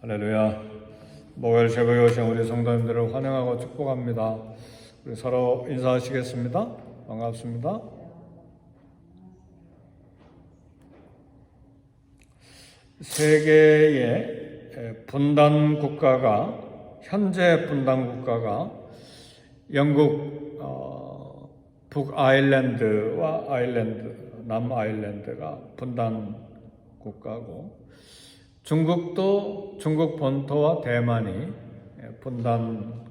할렐루야. 목요일 새벽에 오신 우리 성도님들을 환영하고 축복합니다. 우리 서로 인사하시겠습니다. 반갑습니다. 세계의 분단 국가가, 현재 분단 국가가 영국 북아일랜드와 남아일랜드가 분단 국가고, 중국도 중국 본토와 대만이 분단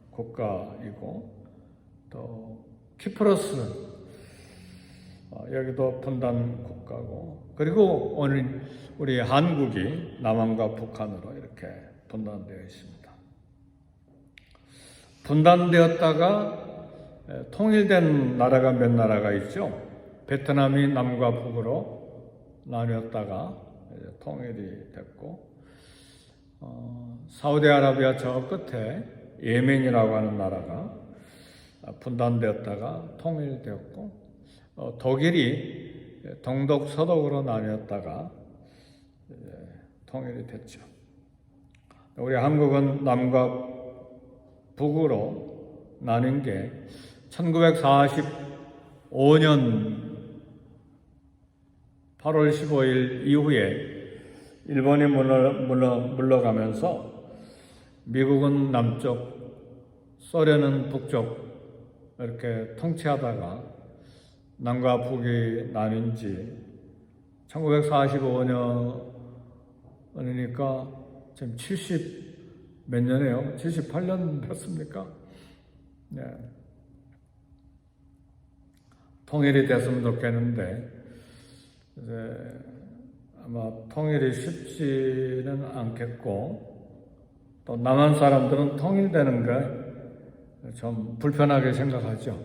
국가이고, 또 키프로스 여기도 분단 국가고, 그리고 오늘 우리 한국이 남한과 북한으로 이렇게 분단되어 있습니다. 분단되었다가 통일된 나라가 몇 나라가 있죠. 베트남이 남과 북으로 나뉘었다가 통일이 됐고, 사우디아라비아 저 끝에 예멘이라고 하는 나라가 분단되었다가 통일되었고, 독일이 동독 서독으로 나뉘었다가 통일이 됐죠. 우리 한국은 남과 북으로 나뉜 게 1945년 8월 15일 이후에 일본이 물러가면서 미국은 남쪽, 소련은 북쪽 이렇게 통치하다가 남과 북이 나뉜 지 1945년이니까 지금 70 몇 년이에요? 78년 됐습니까? 네. 통일이 됐으면 좋겠는데 이제 아마 통일이 쉽지는 않겠고, 또 남한 사람들은 통일되는 게 좀 불편하게 생각하죠.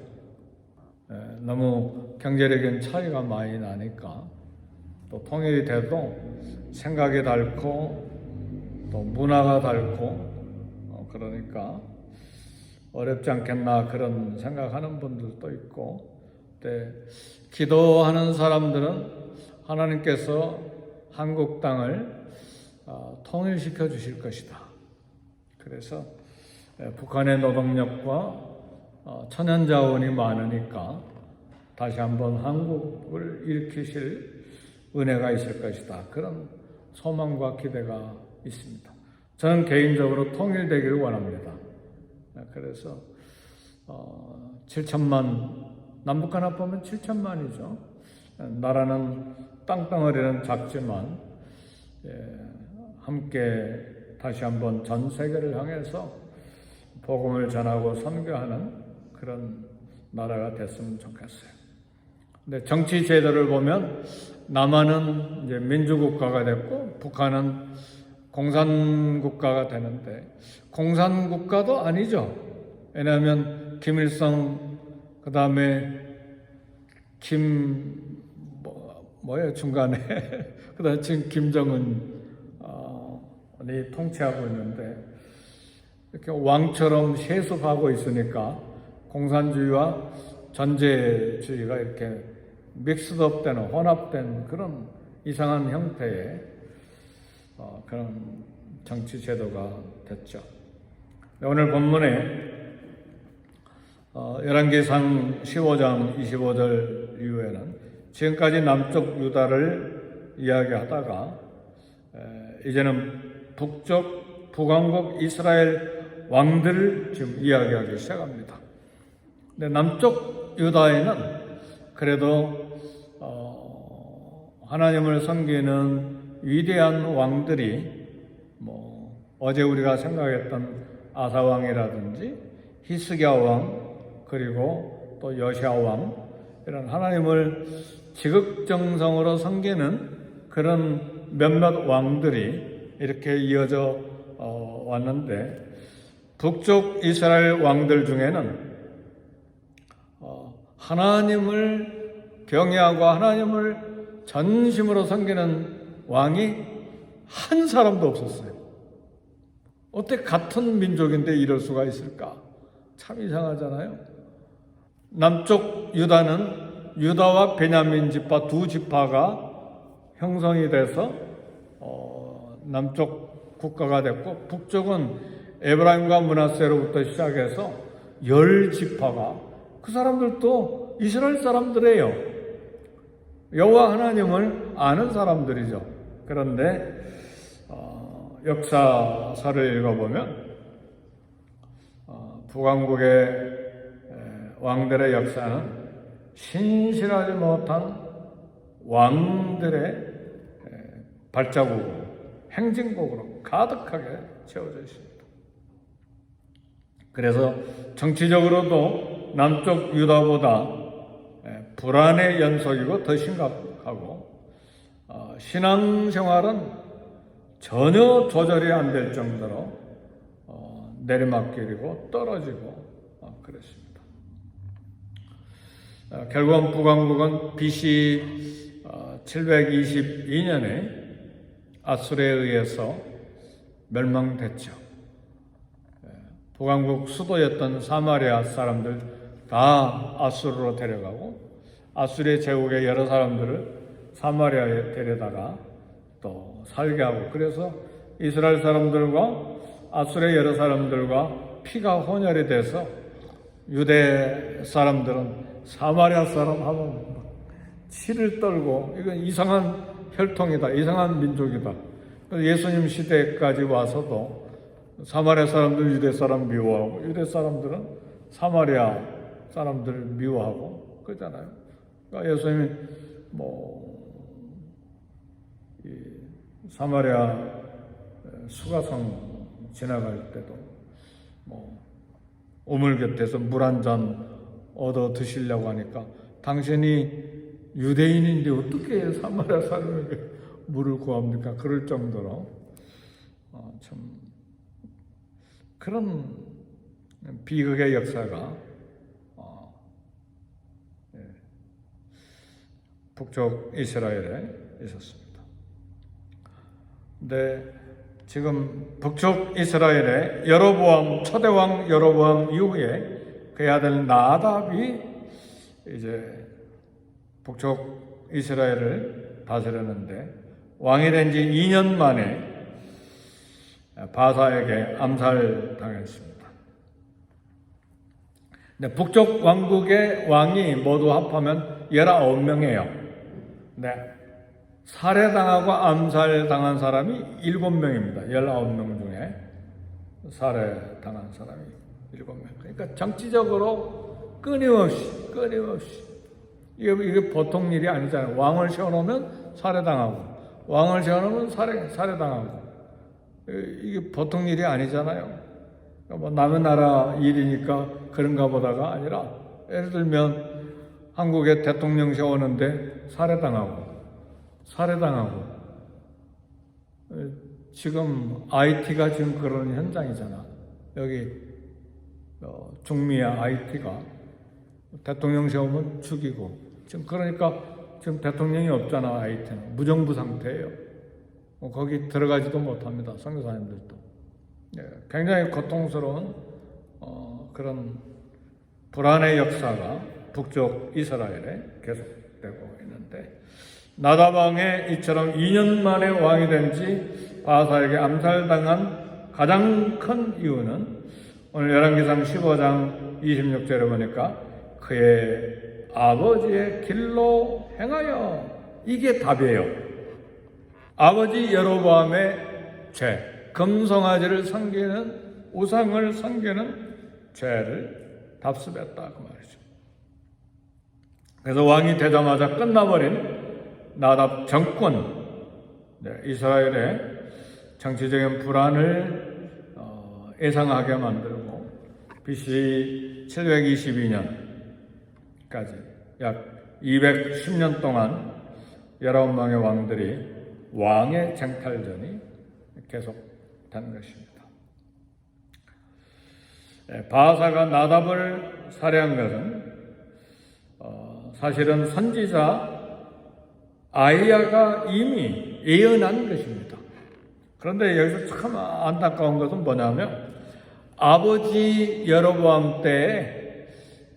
너무 경제적인 차이가 많이 나니까. 또 통일이 돼도 생각이 다르고 또 문화가 다르고 그러니까 어렵지 않겠나 그런 생각하는 분들도 있고, 기도하는 사람들은 하나님께서 한국 땅을 통일시켜 주실 것이다. 그래서 북한의 노동력과 천연자원이 많으니까 다시 한번 한국을 일으키실 은혜가 있을 것이다. 그런 소망과 기대가 있습니다. 저는 개인적으로 통일되기를 원합니다. 그래서 7천만, 남북한 합하면 7천만이죠. 나라는 땅덩어리는 작지만 함께 다시 한번 전 세계를 향해서 복음을 전하고 선교하는 그런 나라가 됐으면 좋겠어요. 근데 정치 제도를 보면 남한은 이제 민주국가가 됐고 북한은 공산국가가 되는데, 공산국가도 아니죠. 왜냐하면 김일성, 그 다음에 중간에 그 다음에 지금 김정은이 통치하고 있는데, 이렇게 왕처럼 세습하고 있으니까 공산주의와 전제주의가 이렇게 믹스업되는, 혼합된 그런 이상한 형태의 그런 정치 제도가 됐죠. 오늘 본문에 열왕기상 15장 25절 이후에는 지금까지 남쪽 유다를 이야기하다가 이제는 북쪽 북왕국 이스라엘 왕들을 지금 이야기하기 시작합니다. 근데 남쪽 유다에는 그래도 하나님을 섬기는 위대한 왕들이, 어제 우리가 생각했던 아사 왕이라든지 히스기야 왕, 그리고 또 여시야 왕, 이런 하나님을 지극정성으로 섬기는 그런 몇몇 왕들이 이렇게 이어져 왔는데, 북쪽 이스라엘 왕들 중에는 하나님을 경외하고 하나님을 전심으로 섬기는 왕이 한 사람도 없었어요. 어떻게 같은 민족인데 이럴 수가 있을까? 참 이상하잖아요. 남쪽 유다는 유다와 베냐민 지파 두 지파가 형성이 돼서 남쪽 국가가 됐고, 북쪽은 에브라임과 므낫세로부터 시작해서 10지파가 그 사람들도 이스라엘 사람들이에요. 여호와 하나님을 아는 사람들이죠. 그런데 역사서를 읽어보면 북왕국의 왕들의 역사는 신실하지 못한 왕들의 발자국으로, 행진곡으로 가득하게 채워져 있습니다. 그래서 정치적으로도 남쪽 유다보다 불안의 연속이고 더 심각하고, 신앙생활은 전혀 조절이 안 될 정도로 내리막길이고 떨어지고 그렇습니다. 결국은 북왕국은 BC 722년에 아수르에 의해서 멸망됐죠. 북왕국 수도였던 사마리아 사람들 다 아수르로 데려가고, 아수르의 제국의 여러 사람들을 사마리아에 데려다가 또 살게 하고, 그래서 이스라엘 사람들과 아수르의 여러 사람들과 피가 혼혈이 돼서 유대 사람들은 사마리아 사람 하면 치를 떨고, 이건 이상한 혈통이다, 이상한 민족이다. 예수님 시대까지 와서도 사마리아 사람들 유대 사람 미워하고, 유대 사람들은 사마리아 사람들 미워하고 그러잖아요. 그러니까 예수님이 사마리아 수가성 지나갈 때도 우물 곁에서 물 한 잔 얻어 드시려고 하니까, 당신이 유대인인데 어떻게 사마리아 사람에게 물을 구합니까? 그럴 정도로 참 그런 비극의 역사가 북쪽 이스라엘에 있었습니다. 근데 지금 북쪽 이스라엘의 여로보암, 초대왕 여로보암 이후에 그의 아들 나답이 이제 북쪽 이스라엘을 다스렸는데, 왕이 된 지 2년 만에 바사에게 암살당했습니다. 근데 북쪽 왕국의 왕이 모두 합하면 19명이에요. 네. 살해당하고 암살당한 사람이 7명입니다. 19명 중에 살해당한 사람이 7명. 그러니까 정치적으로 끊임없이 이게 보통 일이 아니잖아요. 왕을 세워놓으면 살해당하고, 왕을 세워놓으면 살해당하고, 이게 보통 일이 아니잖아요. 남의 나라 일이니까 그런가 보다가 아니라, 예를 들면 한국에 대통령 세우는데 살해당하고 지금 IT가 지금 그런 현장이잖아. 여기 중미의 IT가 대통령 세우면 죽이고, 지금 그러니까 지금 대통령이 없잖아. IT는 무정부 상태예요. 거기 들어가지도 못합니다. 선교사님들도. 굉장히 고통스러운 그런 불안의 역사가 북쪽 이스라엘에 계속되고 있는데, 나답 왕의 이처럼 2년 만에 왕이 된 지 바사에게 암살당한 가장 큰 이유는 오늘 열왕기상 15장 26절에 보니까 그의 아버지의 길로 행하여, 이게 답이에요. 아버지 여로보암의 죄, 금송아지를 섬기는, 우상을 섬기는 죄를 답습했다 그 말이죠. 그래서 왕이 되자마자 끝나버린 나답 정권, 이스라엘의 정치적인 불안을 예상하게 만들고, BC 722년까지 약 210년 동안 19명의 왕들이 왕의 쟁탈전이 계속된 것입니다. 바사가 나답을 살해한 것은 사실은 선지자 아이야가 이미 예언한 것입니다. 그런데 여기서 참 안타까운 것은 뭐냐면, 아버지 여로보암 때에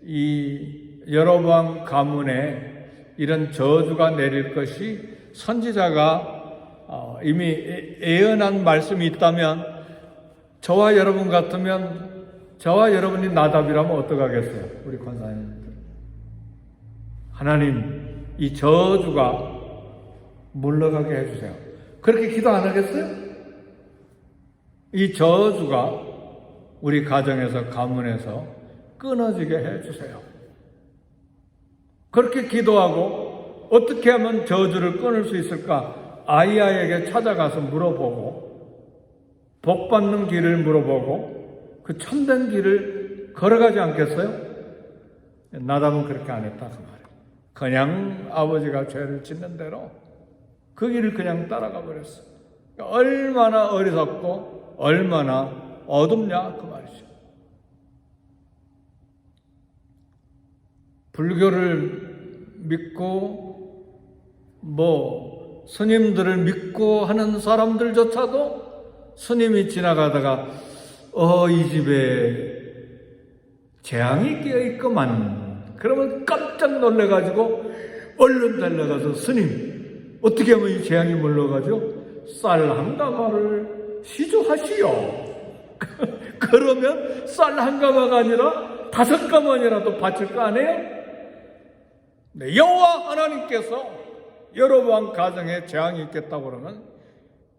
이 여로보암 가문에 이런 저주가 내릴 것이 선지자가 이미 예언한 말씀이 있다면 저와 여러분 같으면 저와 여러분이 나답이라면 어떡하겠어요? 우리 권사님들. 하나님, 이 저주가 물러가게 해주세요. 그렇게 기도 안 하겠어요? 이 저주가 우리 가정에서, 가문에서 끊어지게 해주세요. 그렇게 기도하고 어떻게 하면 저주를 끊을 수 있을까? 아이야에게 찾아가서 물어보고, 복받는 길을 물어보고, 그 참된 길을 걸어가지 않겠어요? 나답은 그렇게 안 했다 그 말이에요. 그냥 아버지가 죄를 짓는 대로 그 길을 그냥 따라가 버렸어. 얼마나 어리석고 얼마나 어둡냐 그 말이죠. 불교를 믿고 스님들을 믿고 하는 사람들조차도 스님이 지나가다가 이 집에 재앙이 끼어있구만. 그러면 깜짝 놀래가지고 얼른 달려가서 스님, 어떻게 하면 이 재앙이 물러가죠? 쌀 한 가마를 시주하시오. 그러면 쌀 한 가마가 아니라 5가마니라도 바칠 거 아니에요? 네, 여호와 하나님께서 여로보암 가정에 재앙이 있겠다고 그러면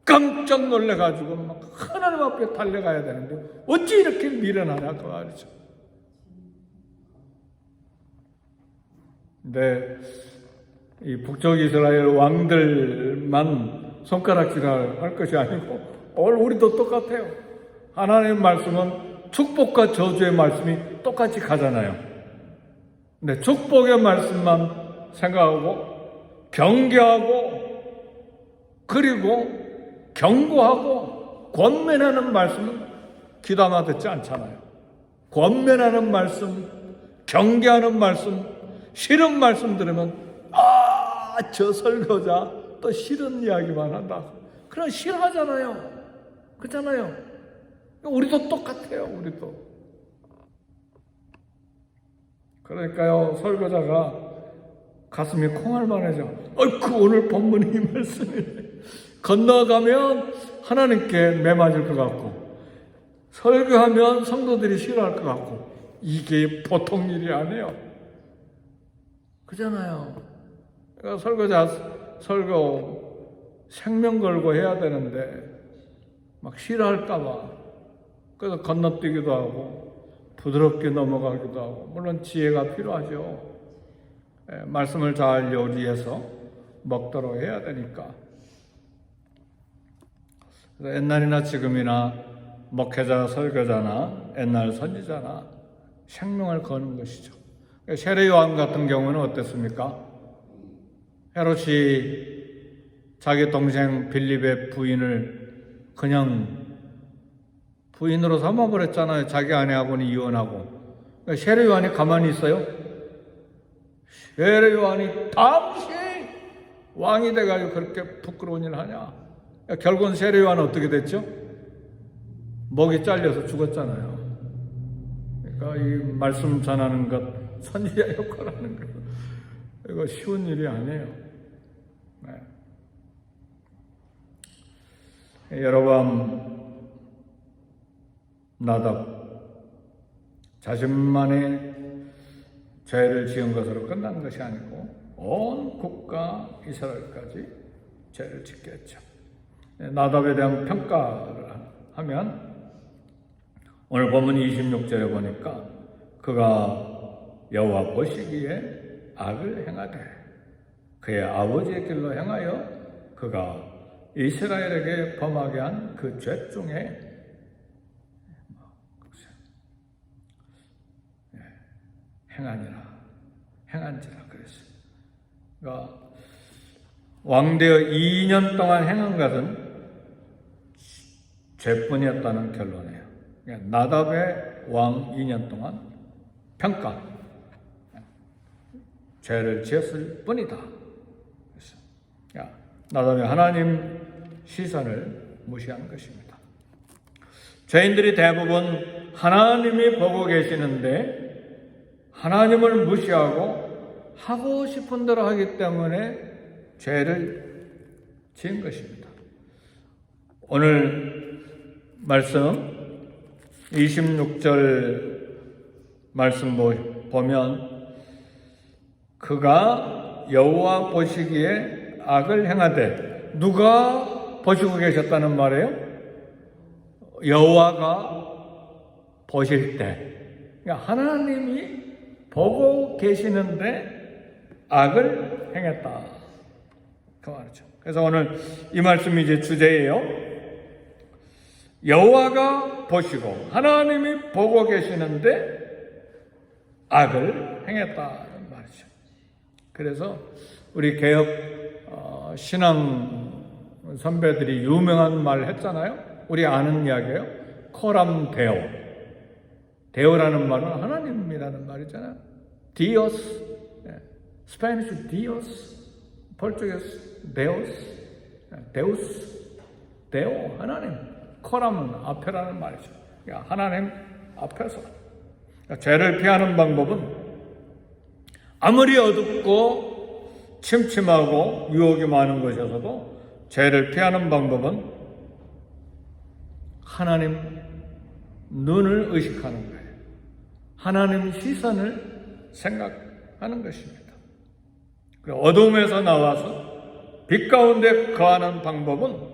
깜짝 놀래가지고 막 하나님 앞에 달려가야 되는데 어찌 이렇게 미련하냐 그 말이죠. 근데 이 북쪽 이스라엘 왕들만 손가락질할 것이 아니고 오늘 우리도 똑같아요. 하나님의 말씀은 축복과 저주의 말씀이 똑같이 가잖아요. 근데 축복의 말씀만 생각하고 경계하고 그리고 경고하고 권면하는 말씀은 귀담아 듣지 않잖아요. 권면하는 말씀, 경계하는 말씀, 싫은 말씀 들으면 저 설교자 또 싫은 이야기만 한다. 그럼 싫어하잖아요. 그렇잖아요. 우리도 똑같아요. 우리도. 그러니까요, 설교자가 가슴이 콩알만해져. 오늘 본문이 이 말씀이 건너가면 하나님께 매맞을 것 같고 설교하면 성도들이 싫어할 것 같고 이게 보통 일이 아니에요. 그잖아요. 그러니까 설교자 설교 생명 걸고 해야 되는데 막 싫어할까 봐 그래서 건너뛰기도 하고 부드럽게 넘어가기도 하고 물론 지혜가 필요하죠. 말씀을 잘 요리해서 먹도록 해야 되니까. 그래서 옛날이나 지금이나 목회자, 설교자나 옛날 선지자나 생명을 거는 것이죠. 세례 요한 같은 경우는 어땠습니까? 헤롯이 자기 동생 빌립의 부인을 그냥 부인으로 삼아버렸잖아요. 자기 아내하고는 이혼하고. 세례 요한이 가만히 있어요? 세례 요한이 당시 왕이 돼가지고 그렇게 부끄러운 일을 하냐? 결국은 세례 요한은 어떻게 됐죠? 목이 잘려서 죽었잖아요. 그러니까 이 말씀 전하는 것, 선지자 역할하는 것, 이거 쉬운 일이 아니에요. 네. 여로보암 나답 자신만의 죄를 지은 것으로 끝난 것이 아니고 온 국가 이스라엘까지 죄를 짓게 했죠. 나답에 대한 평가를 하면 오늘 본문 26절에 보니까 그가 여호와 보시기에 악을 행하되 그의 아버지의 길로 행하여 그가 이스라엘에게 범하게 한 그 죄 중에 행한지라 그랬어요. 그러니까 왕되어 2년 동안 행한 것은 죄뿐이었다는 결론이에요. 그러니까 나답의 왕 2년 동안 평가, 죄를 지었을 뿐이다. 그러니까 나답의 하나님 시선을 무시한 것입니다. 죄인들이 대부분 하나님이 보고 계시는데 하나님을 무시하고 하고 싶은 대로 하기 때문에 죄를 지은 것입니다. 오늘 말씀 26절 말씀 보면 그가 여호와 보시기에 악을 행하되, 누가 보시고 계셨다는 말이에요? 여호와가 보실 때, 그러니까 하나님이 보고 계시는데 악을 행했다, 그 말이죠. 그래서 오늘 이 말씀이 이제 주제예요. 여호와가 보시고 하나님이 보고 계시는데 악을 행했다는 말이죠. 그래서 우리 개혁 신앙 선배들이 유명한 말 했잖아요. 우리 아는 이야기예요. 코람 데오. 데오라는 말은 하나님이라는 말이잖아요. 디오스, 스페니쉬 디오스, 포르투게스 데오스, 데우스, 데오, 하나님. 코람은 앞에라는 말이죠. 그러니까 하나님 앞에서. 그러니까 죄를 피하는 방법은 아무리 어둡고 침침하고 유혹이 많은 곳에서도 죄를 피하는 방법은 하나님 눈을 의식하는 거예요. 하나님 시선을 생각하는 것입니다. 어둠에서 나와서 빛 가운데 거하는 방법은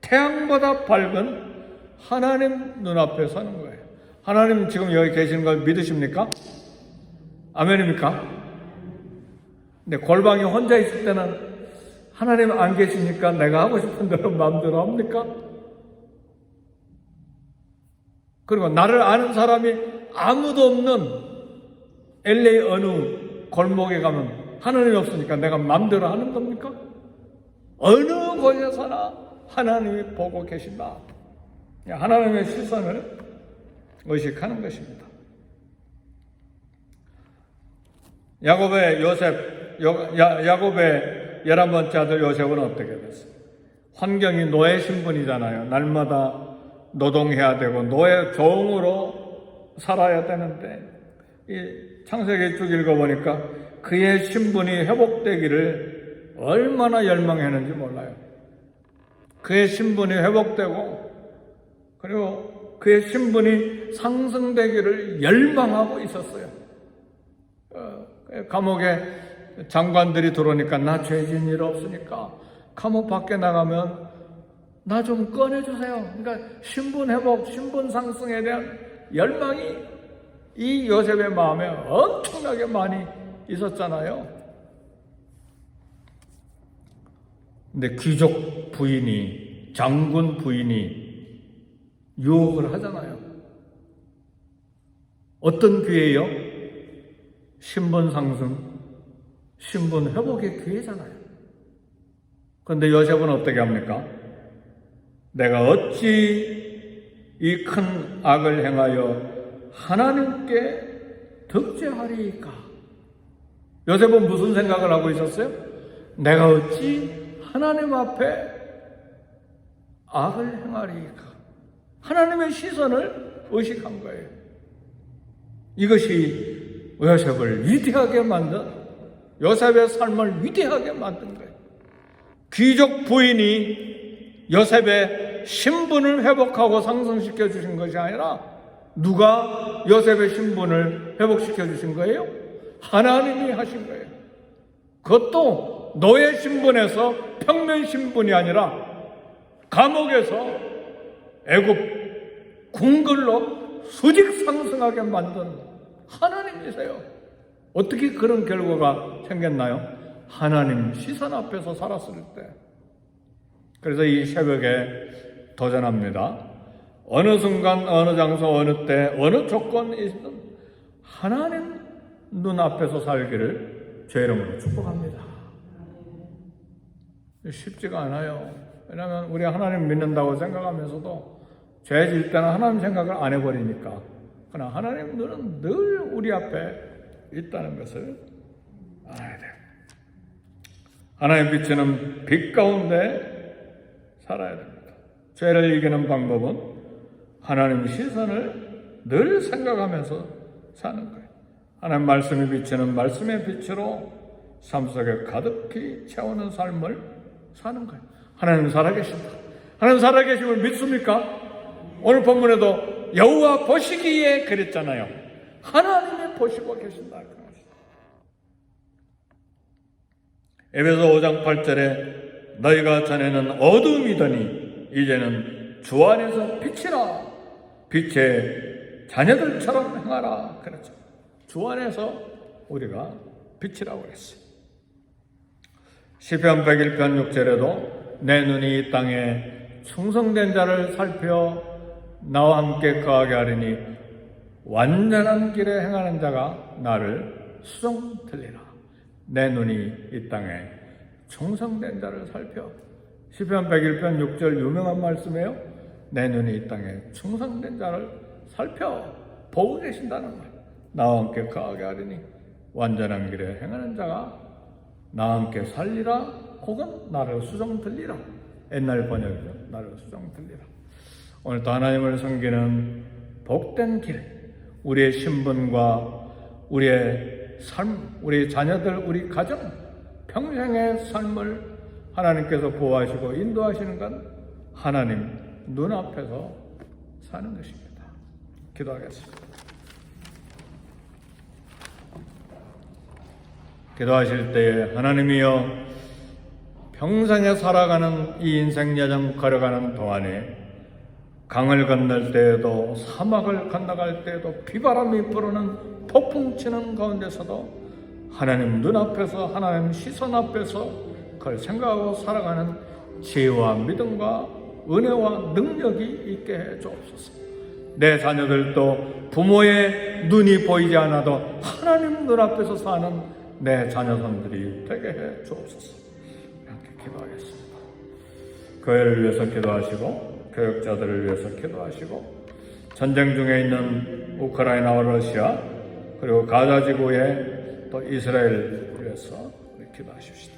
태양보다 밝은 하나님 눈앞에 서는 거예요. 하나님 지금 여기 계시는 걸 믿으십니까? 아멘입니까? 근데 골방에 혼자 있을 때는 하나님 안 계시니까 내가 하고 싶은 대로 마음대로 합니까? 그리고 나를 아는 사람이 아무도 없는 LA 어느 골목에 가면 하나님이 없으니까 내가 마음대로 하는 겁니까? 어느 곳에서나 하나님이 보고 계신다. 하나님의 시선을 의식하는 것입니다. 야곱의 11번째 아들 요셉은 어떻게 됐어요? 환경이 노예 신분이잖아요. 날마다 노동해야 되고 노예 종으로 살아야 되는데, 이 창세기 쭉 읽어보니까 그의 신분이 회복되기를 얼마나 열망했는지 몰라요. 그의 신분이 회복되고 그리고 그의 신분이 상승되기를 열망하고 있었어요. 감옥에 장관들이 들어오니까 나 죄진 일 없으니까 감옥 밖에 나가면 나 좀 꺼내주세요. 그러니까 신분 회복, 신분 상승에 대한 열망이 이 요셉의 마음에 엄청나게 많이 있었잖아요. 근데 귀족 부인이, 장군 부인이 유혹을 하잖아요. 어떤 기회예요? 신분 상승, 신분 회복의 기회잖아요. 그런데 요셉은 어떻게 합니까? 내가 어찌 이 큰 악을 행하여 하나님께 득죄하리이까? 요셉은 무슨 생각을 하고 있었어요? 내가 어찌 하나님 앞에 악을 행하리이까? 하나님의 시선을 의식한 거예요. 이것이 요셉을 위대하게 만든, 요셉의 삶을 위대하게 만든 거예요. 귀족 부인이 요셉의 신분을 회복하고 상승시켜 주신 것이 아니라 누가 요셉의 신분을 회복시켜 주신 거예요? 하나님이 하신 거예요. 그것도 노예 신분에서 평면 신분이 아니라 감옥에서 애굽 궁궐로 수직 상승하게 만든 하나님이세요. 어떻게 그런 결과가 생겼나요? 하나님 시선 앞에서 살았을 때. 그래서 이 새벽에 도전합니다. 어느 순간, 어느 장소, 어느 때, 어느 조건이든 하나님 눈앞에서 살기를 주의 이름으로 축복합니다. 쉽지가 않아요. 왜냐하면 우리 하나님 믿는다고 생각하면서도 죄 질 때는 하나님 생각을 안 해버리니까. 그러나 하나님 눈은 늘 우리 앞에 있다는 것을 알아야 돼요. 하나님 비치는 빛 가운데 살아야 됩니다. 죄를 이기는 방법은 하나님 시선을 늘 생각하면서 사는 거예요. 하나님 말씀이 비치는 말씀의 빛으로 삶 속에 가득히 채우는 삶을 사는 거예요. 하나님 살아계신다. 하나님 살아계심을 믿습니까? 오늘 본문에도 여호와 보시기에 그랬잖아요. 하나님이 보시고 계신다. 에베소 5장 8절에 너희가 전에는 어둠이더니 이제는 주 안에서 빛이라, 빛의 자녀들처럼 행하라 그랬죠. 주 안에서 우리가 빛이라고 그랬어요. 시편 101편 6절에도 내 눈이 이 땅에 충성된 자를 살펴 나와 함께 거하게 하리니 완전한 길에 행하는 자가 나를 수종 들리라. 내 눈이 이 땅에 충성된 자를 살펴. 시편 101편 6절 유명한 말씀이에요. 내 눈이 이 땅에 충성된 자를 살펴 보고 계신다는 말. 나와 함께 거하게 하리니 완전한 길에 행하는 자가 나와 함께 살리라. 혹은 나를 수종 들리라. 옛날 번역이죠. 나를 수종 들리라. 오늘도 하나님을 섬기는 복된 길, 우리의 신분과 우리의 삶, 우리 자녀들, 우리 가정, 평생의 삶을 하나님께서 보호하시고 인도하시는 건 하나님 눈앞에서 사는 것입니다. 기도하겠습니다. 기도하실 때에 하나님이여, 평생에 살아가는 이 인생 여정 걸어가는 동안에 강을 건널 때에도 사막을 건너갈 때에도 비바람이 불어는 폭풍 치는 가운데서도 하나님 눈앞에서, 하나님 시선 앞에서 그걸 생각하고 살아가는 지혜와 믿음과 은혜와 능력이 있게 해 주옵소서. 내 자녀들도 부모의 눈이 보이지 않아도 하나님 눈앞에서 사는 내 자녀손들이 되게 해 주옵소서. 이렇게 기도하겠습니다. 교회를 위해서 기도하시고 교역자들을 위해서 기도하시고 전쟁 중에 있는 우크라이나와 러시아 그리고 가자 지구에 또 이스라엘을 위해서 기도하십시다.